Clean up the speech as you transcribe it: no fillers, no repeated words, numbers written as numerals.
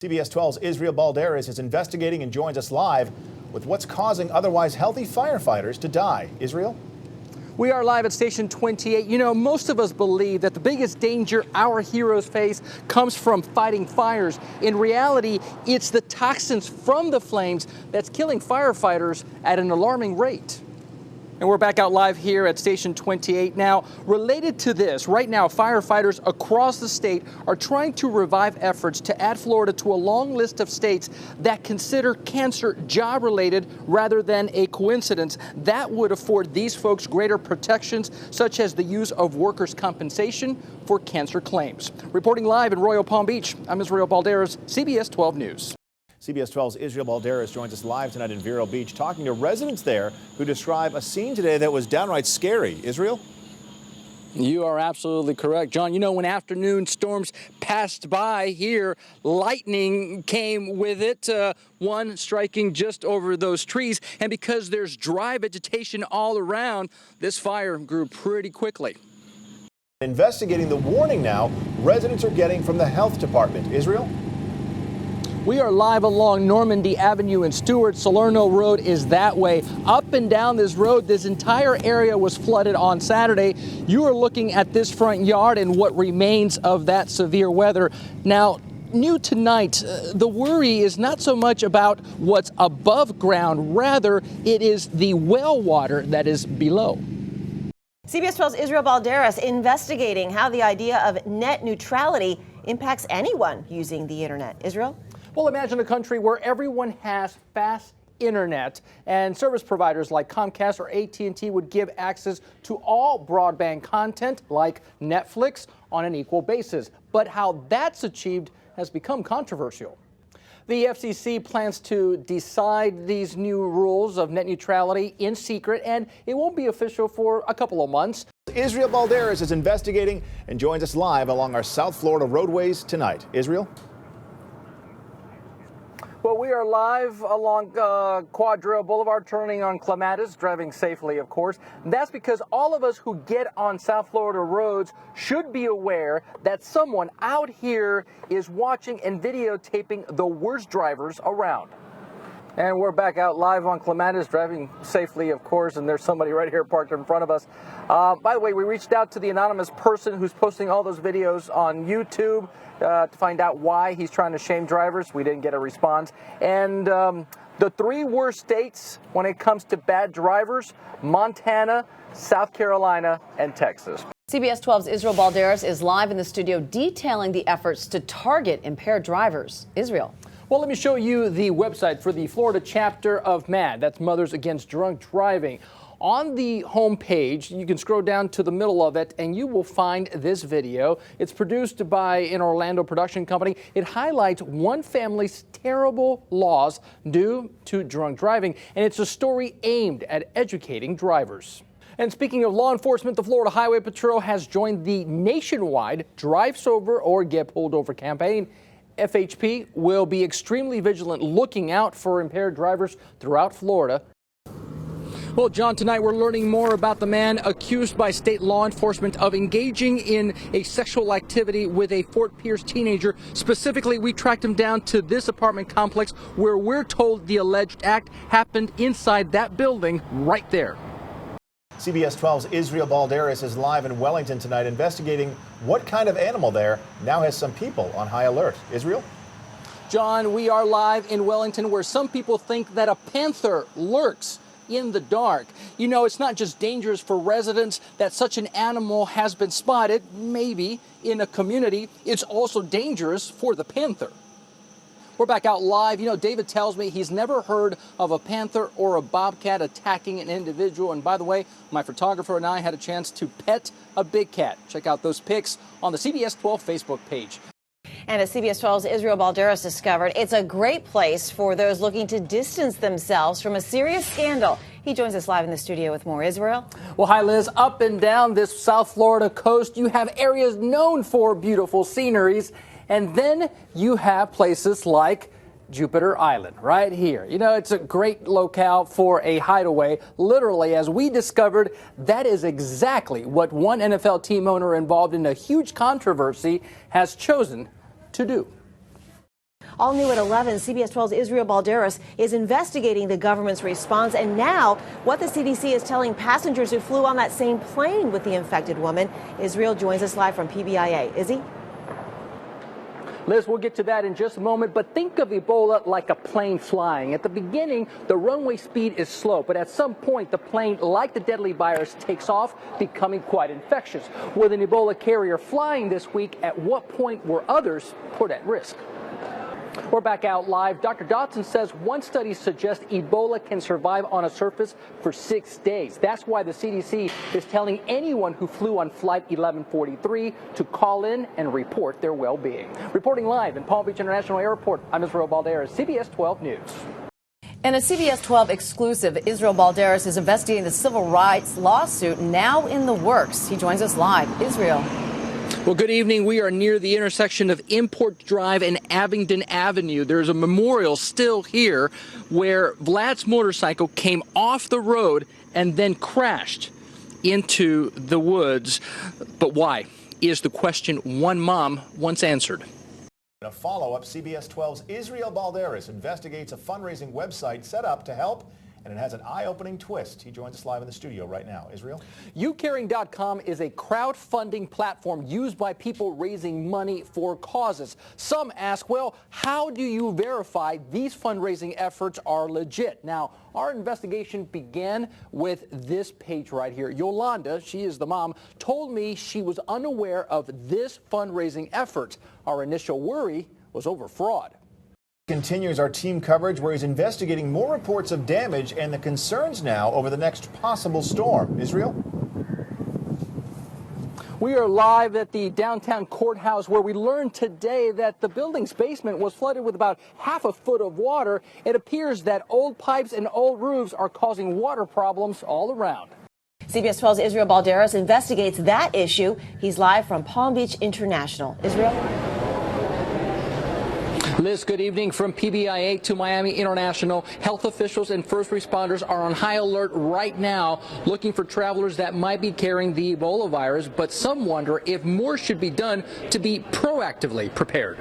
CBS 12's Israel Balderas is investigating and joins us live with what's causing otherwise healthy firefighters to die. Israel? We are live at Station 28. You know, most of us believe that the biggest danger our heroes face comes from fighting fires. In reality, it's the toxins from the flames that's killing firefighters at an alarming rate. And we're back out live here at Station 28. Now, related to this, right now, firefighters across the state are trying to revive efforts to add Florida to a long list of states that consider cancer job-related rather than a coincidence. That would afford these folks greater protections, such as the use of workers' compensation for cancer claims. Reporting live in Royal Palm Beach, I'm Israel Balderas, CBS 12 News. CBS 12's Israel Balderas joins us live tonight in Vero Beach, talking to residents there who describe a scene today that was downright scary. Israel? You are absolutely correct, John. You know, when afternoon storms passed by here, lightning came with it, one striking just over those trees. And because there's dry vegetation all around, this fire grew pretty quickly. Investigating the warning now residents are getting from the health department. Israel? We are live along Normandy Avenue in Stewart. Salerno Road is that way. Up and down this road, this entire area was flooded on Saturday. You are looking at this front yard and what remains of that severe weather. Now, new tonight, the worry is not so much about what's above ground. Rather, it is the well water that is below. CBS 12's Israel Balderas investigating how the idea of net neutrality impacts anyone using the internet. Israel? Well, imagine a country where everyone has fast internet and service providers like Comcast or AT&T would give access to all broadband content like Netflix on an equal basis. But how that's achieved has become controversial. The FCC plans to decide these new rules of net neutrality in secret, and it won't be official for a couple of months. Israel Balderas is investigating and joins us live along our South Florida roadways tonight. Israel? Well, we are live along Quadrille Boulevard, turning on Clematis, driving safely, of course. That's because all of us who get on South Florida roads should be aware that someone out here is watching and videotaping the worst drivers around. And we're back out live on Clematis, driving safely, of course, and there's somebody right here parked in front of us. By the way, we reached out to the anonymous person who's posting all those videos on YouTube to find out why he's trying to shame drivers. We didn't get a response. And the three worst states when it comes to bad drivers: Montana, South Carolina, and Texas. CBS 12's Israel Balderas is live in the studio detailing the efforts to target impaired drivers. Israel? Well, let me show you the website for the Florida chapter of MAD. That's Mothers Against Drunk Driving. On the home page, you can scroll down to the middle of it and you will find this video. It's produced by an Orlando production company. It highlights one family's terrible loss due to drunk driving, and it's a story aimed at educating drivers. And speaking of law enforcement, the Florida Highway Patrol has joined the nationwide Drive Sober or Get Pulled Over campaign. FHP will be extremely vigilant, looking out for impaired drivers throughout Florida. Well, John, tonight we're learning more about the man accused by state law enforcement of engaging in a sexual activity with a Fort Pierce teenager. Specifically, we tracked him down to this apartment complex where we're told the alleged act happened inside that building right there. CBS 12's Israel Balderas is live in Wellington tonight, investigating what kind of animal there now has some people on high alert. Israel? John, we are live in Wellington, where some people think that a panther lurks in the dark. You know, it's not just dangerous for residents that such an animal has been spotted, maybe, in a community. It's also dangerous for the panther. We're back out live. You know, David tells me he's never heard of a panther or a bobcat attacking an individual. And by the way, my photographer and I had a chance to pet a big cat. Check out those pics on the CBS 12 Facebook page. And as CBS 12's Israel Balderas discovered, it's a great place for those looking to distance themselves from a serious scandal. He joins us live in the studio with more. Israel? Well, hi, Liz. Up and down this South Florida coast, you have areas known for beautiful sceneries. And then you have places like Jupiter Island right here. You know, it's a great locale for a hideaway. Literally, as we discovered, that is exactly what one NFL team owner involved in a huge controversy has chosen to do. All new at 11, CBS 12's Israel Balderas is investigating the government's response and now what the CDC is telling passengers who flew on that same plane with the infected woman. Israel joins us live from PBIA. Izzy? Liz, we'll get to that in just a moment, but think of Ebola like a plane flying. At the beginning, the runway speed is slow, but at some point, the plane, like the deadly virus, takes off, becoming quite infectious. With an Ebola carrier flying this week, at what point were others put at risk? We're back out live. Dr. Dotson says one study suggests Ebola can survive on a surface for 6 days. That's why the CDC is telling anyone who flew on Flight 1143 to call in and report their well-being. Reporting live in Palm Beach International Airport, I'm Israel Balderas, CBS 12 News. And a CBS 12 exclusive, Israel Balderas is investigating the civil rights lawsuit now in the works. He joins us live. Israel. Well, good evening. We are near the intersection of Import Drive and Abingdon Avenue. There's a memorial still here where Vlad's motorcycle came off the road and then crashed into the woods. But why is the question one mom once answered. In a follow-up, CBS 12's Israel Balderas investigates a fundraising website set up to help, and it has an eye-opening twist. He joins us live in the studio right now. Israel? YouCaring.com is a crowdfunding platform used by people raising money for causes. Some ask, well, how do you verify these fundraising efforts are legit? Now, our investigation began with this page right here. Yolanda, she is the mom, told me she was unaware of this fundraising effort. Our initial worry was over fraud. Continues our team coverage where he's investigating more reports of damage and the concerns now over the next possible storm. Israel? We are live at the downtown courthouse where we learned today that the building's basement was flooded with about half a foot of water. It appears that old pipes and old roofs are causing water problems all around. CBS 12's Israel Balderas investigates that issue. He's live from Palm Beach International. Israel? Liz, good evening from PBIA to Miami International. Health officials and first responders are on high alert right now looking for travelers that might be carrying the Ebola virus, but some wonder if more should be done to be proactively prepared.